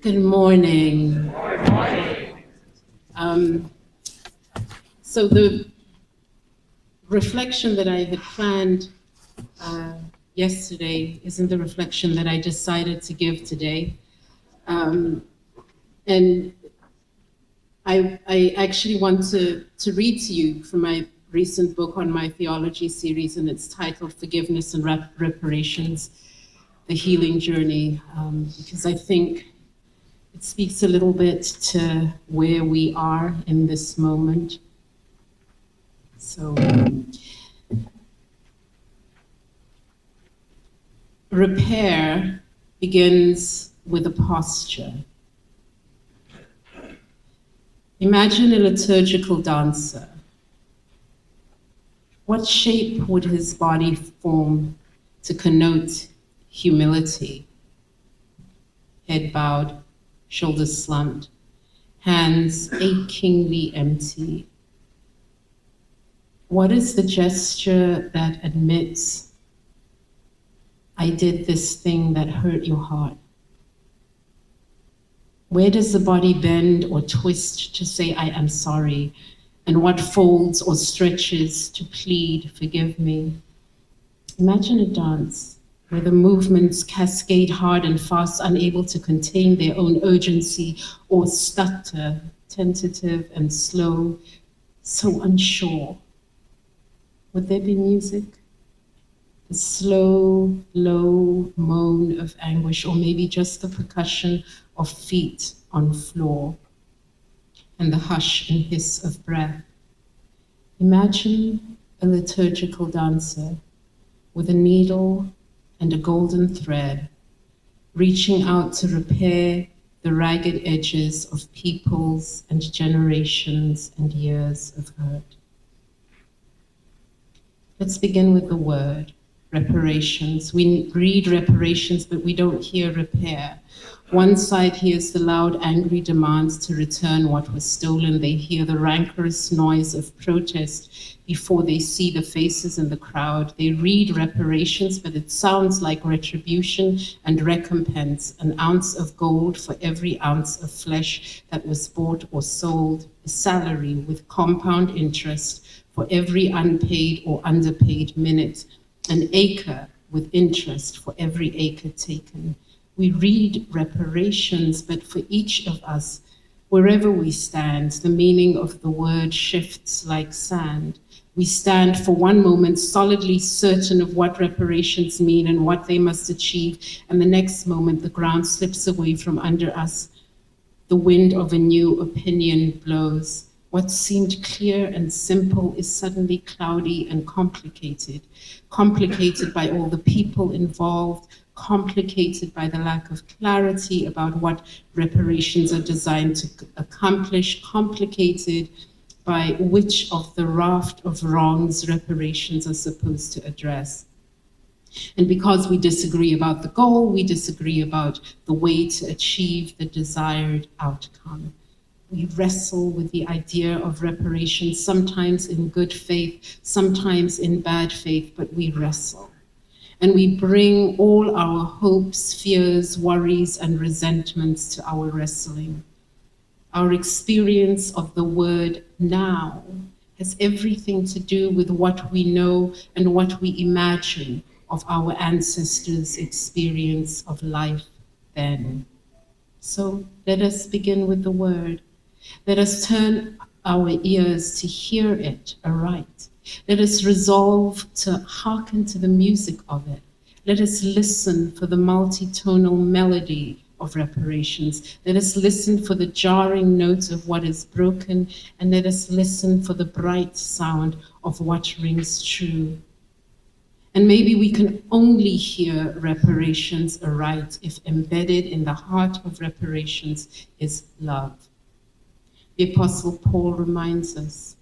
Good morning. So the reflection that I had planned yesterday isn't the reflection that I decided to give today. And I actually want to read to you from my recent book on my theology series, and it's titled Forgiveness and Reparations, The Healing Journey, because I think it speaks a little bit to where we are in this moment. So, repair begins with a posture. Imagine a liturgical dancer. What shape would his body form to connote humility? Head bowed, shoulders slumped, hands achingly empty. What is the gesture that admits, I did this thing that hurt your heart? Where does the body bend or twist to say, I am sorry? And what folds or stretches to plead, forgive me? Imagine a dance where the movements cascade hard and fast, unable to contain their own urgency, or stutter, tentative and slow, so unsure. Would there be music? The slow, low moan of anguish, or maybe just the percussion of feet on floor, and the hush and hiss of breath. Imagine a liturgical dancer with a needle and a golden thread, reaching out to repair the ragged edges of peoples and generations and years of hurt. Let's begin with the word, reparations. We read reparations, but we don't hear repair. One side hears the loud, angry demands to return what was stolen. They hear the rancorous noise of protest before they see the faces in the crowd. They read reparations, but it sounds like retribution and recompense, an ounce of gold for every ounce of flesh that was bought or sold, a salary with compound interest for every unpaid or underpaid minute, an acre with interest for every acre taken. We read reparations, but for each of us, wherever we stand, the meaning of the word shifts like sand. We stand for one moment solidly certain of what reparations mean and what they must achieve, and the next moment the ground slips away from under us. The wind of a new opinion blows. What seemed clear and simple is suddenly cloudy and complicated by all the people involved, complicated by the lack of clarity about what reparations are designed to accomplish, complicated by which of the raft of wrongs reparations are supposed to address. And because we disagree about the goal, we disagree about the way to achieve the desired outcome. We wrestle with the idea of reparations, sometimes in good faith, sometimes in bad faith, but we wrestle. And we bring all our hopes, fears, worries, and resentments to our wrestling. Our experience of the word now has everything to do with what we know and what we imagine of our ancestors' experience of life then. So let us begin with the word. Let us turn our ears to hear it aright. Let us resolve to hearken to the music of it. Let us listen for the multitonal melody of reparations. Let us listen for the jarring notes of what is broken, and let us listen for the bright sound of what rings true. And maybe we can only hear reparations aright if embedded in the heart of reparations is love. The Apostle Paul reminds us,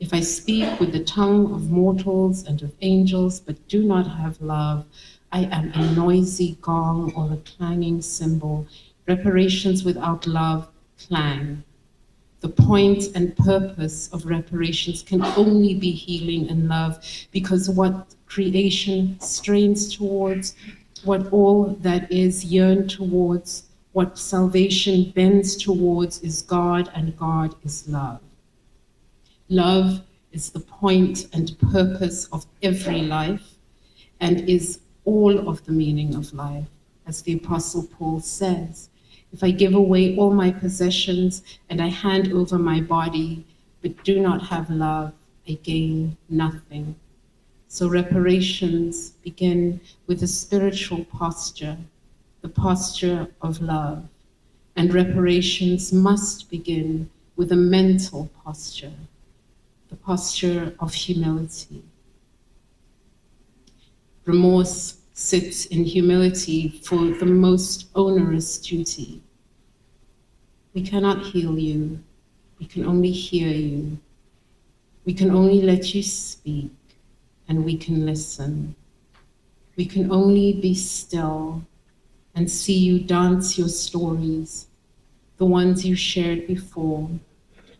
if I speak with the tongue of mortals and of angels, but do not have love, I am a noisy gong or a clanging cymbal. Reparations without love clang. The point and purpose of reparations can only be healing and love, because what creation strains towards, what all that is yearn towards, What salvation bends towards is God, and God is love. Love is the point and purpose of every life and is all of the meaning of life. As the Apostle Paul says, if I give away all my possessions and I hand over my body, but do not have love, I gain nothing. So reparations begin with a spiritual posture, the posture of love. And reparations must begin with a mental posture, the posture of humility. Remorse sits in humility for the most onerous duty. We cannot heal you. We can only hear you. We can only let you speak, and we can listen. We can only be still and see you dance your stories, the ones you shared before,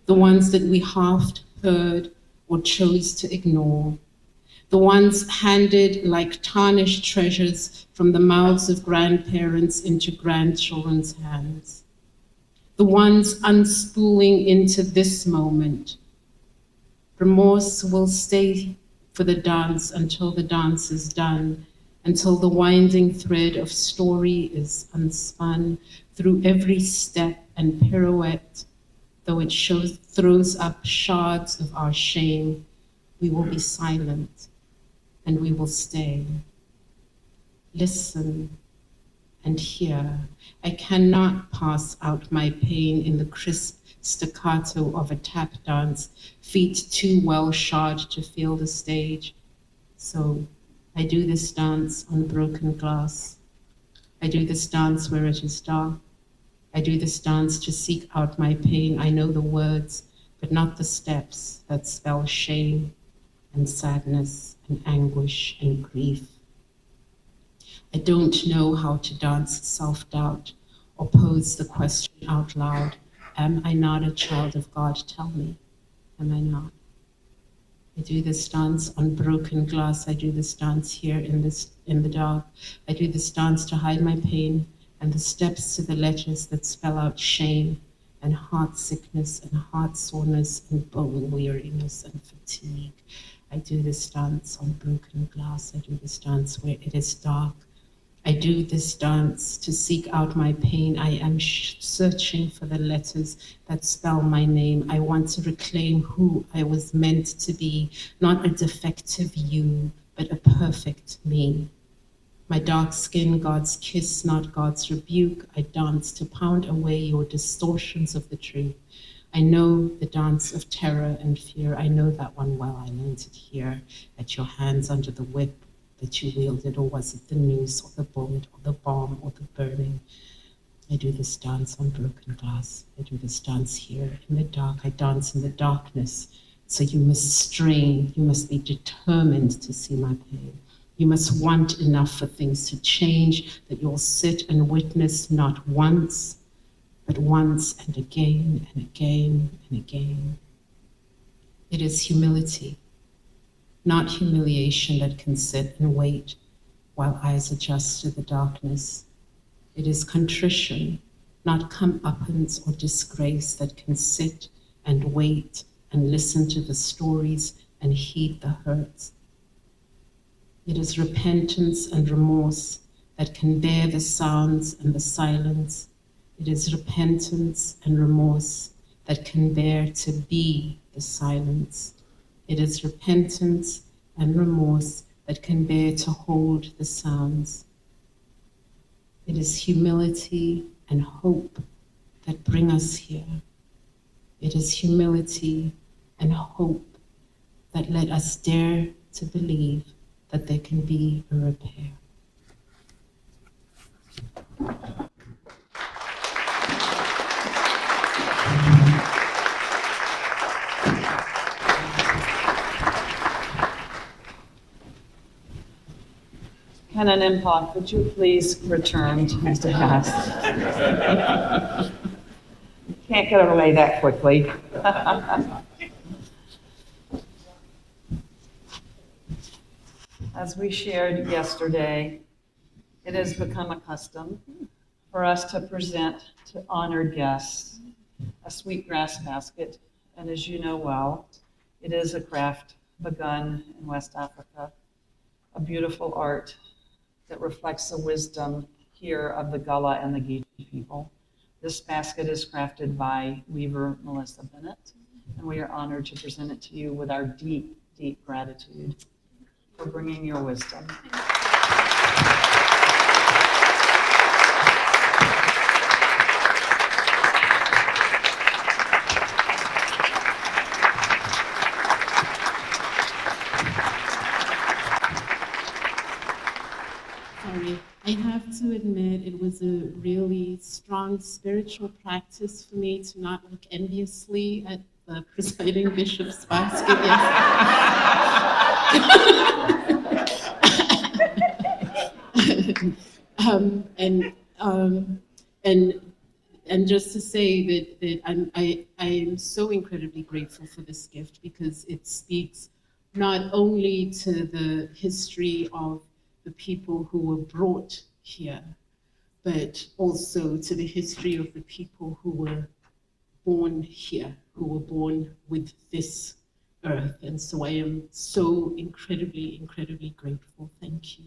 the ones that we half heard or chose to ignore, the ones handed like tarnished treasures from the mouths of grandparents into grandchildren's hands, the ones unspooling into this moment. Remorse will stay for the dance until the dance is done, until the winding thread of story is unspun through every step and pirouette. Though it throws up shards of our shame, we will be silent and we will stay. Listen and hear. I cannot pass out my pain in the crisp staccato of a tap dance, feet too well shod to feel the stage. So I do this dance on broken glass. I do this dance where it is dark. I do this dance to seek out my pain. I know the words, but not the steps that spell shame and sadness and anguish and grief. I don't know how to dance self-doubt or pose the question out loud. Am I not a child of God? Tell me, am I not? I do this dance on broken glass. I do this dance here in the dark. I do this dance to hide my pain and the steps to the letters that spell out shame and heart sickness and heart soreness and bone weariness and fatigue. I do this dance on broken glass. I do this dance where it is dark. I do this dance to seek out my pain. I am searching for the letters that spell my name. I want to reclaim who I was meant to be, not a defective you, but a perfect me. My dark skin, God's kiss, not God's rebuke. I dance to pound away your distortions of the truth. I know the dance of terror and fear. I know that one well. I learned it here at your hands under the whip that you wielded, or was it the noose or the bullet or the bomb or the burning? I do this dance on broken glass. I do this dance here in the dark. I dance in the darkness. So you must strain, you must be determined to see my pain. You must want enough for things to change that you'll sit and witness not once, but once and again and again and again. It is humility, not humiliation, that can sit and wait while eyes adjust to the darkness. It is contrition, not comeuppance or disgrace, that can sit and wait and listen to the stories and heed the hurts. It is repentance and remorse that can bear the sounds and the silence. It is repentance and remorse that can bear to be the silence. It is repentance and remorse that can bear to hold the sounds. It is humility and hope that bring us here. It is humility and hope that let us dare to believe that there can be a repair. Canon Mpho, could you please return to his desk? Can't get away that quickly. As we shared yesterday, it has become a custom for us to present to honored guests a sweetgrass basket. And as you know well, it is a craft begun in West Africa, a beautiful art that reflects the wisdom here of the Gullah and the Geechee people. This basket is crafted by weaver Melissa Bennett, and we are honored to present it to you with our deep, deep gratitude for bringing your wisdom. Sorry, I have to admit it was a really strong spiritual practice for me to not look enviously at the presiding bishop's basket and just to say that I am so incredibly grateful for this gift, because it speaks not only to the history of the people who were brought here, but also to the history of the people who were born here, who were born with this earth. And so I am so incredibly, incredibly grateful. Thank you.